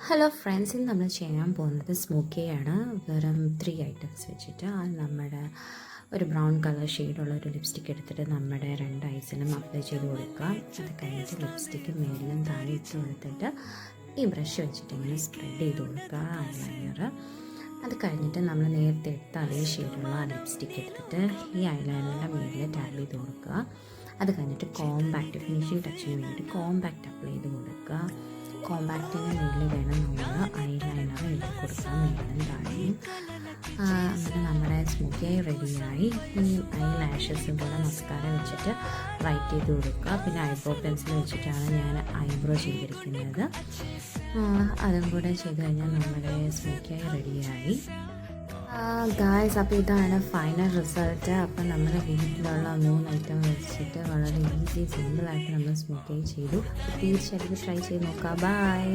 Hello friends, ഇന്ന് നമ്മൾ ചെയ്യാൻ പോകുന്നത് സ്മോക്കിയാണ്. വെറും 3 ഐറ്റംസ് വെച്ചിട്ട് നമ്മുടെ ഒരു ബ്രൗൺ കളർ ഷെയ്ഡുള്ള ഒരു ലിപ്സ്റ്റിക്ക് എടുത്തിട്ട് നമ്മുടെ 2 ഐസിനും അപ്ലൈ ചെയ്ത് കൊടുക്കാം. അത് കഴിഞ്ഞിട്ട് ലിപ്സ്റ്റിക്ക് മേലിലും താഴെ ഇട്ട് കൊടുത്തിട്ട് ഈ ബ്രഷ് വെച്ചിട്ട് ഇങ്ങനെ സ്പ്രെഡ് ചെയ്ത് കൊടുക്കുക ഐലൈനർ. അത് കഴിഞ്ഞിട്ട് നമ്മൾ നേരത്തെ എടുത്ത അതേ ഷെയ്ഡുള്ള ആ ലിപ്സ്റ്റിക്ക് എടുത്തിട്ട് ഈ ഐലൈനറിൻ്റെ മേലിൽ ടാപ്പ് ചെയ്ത് കൊടുക്കുക. അത് കഴിഞ്ഞിട്ട് കോമ്പാക്റ്റ് ഫിനിഷിംഗ് ടച്ചിന് വേണ്ടി കോമ്പാക്റ്റ് അപ്ലൈ ചെയ്ത് കൊടുക്കുക. കോമ്പാക്റ്റിന് മേലിൽ വേണം നമ്മൾ ഐലൈനർ എഴുതി കൊടുക്കാൻ മേലും താഴെയും. അങ്ങനെ നമ്മുടെ സ്മോക്കി ഐ റെഡിയായി. ഈ ഐ ലാഷസും കൂടെ മസ്കാര വെച്ചിട്ട് റൈറ്റ് ചെയ്ത് കൊടുക്കുക. പിന്നെ ഐബ്രോ പെൻസിൽ വെച്ചിട്ടാണ് ഞാൻ ഐബ്രോ ചെയ്തിരിക്കുന്നത്. അതും കൂടെ ചെയ്ത് കഴിഞ്ഞാൽ നമ്മുടെ സ്മോക്കി ഐ റെഡിയായി. ഗായ്സ്, അപ്പോൾ ഇതാണ് ഫൈനൽ റിസൾട്ട്. അപ്പോൾ നമ്മുടെ വീട്ടിലുള്ള 3 ഐറ്റം വെച്ചിട്ട് വളരെ ഈസി സിമ്പിളായിട്ട് നമ്മൾ സ്മോക്കി ഐ ചെയ്തു. തീർച്ചയായിട്ടും ട്രൈ ചെയ്ത് നോക്കാം. ബൈ.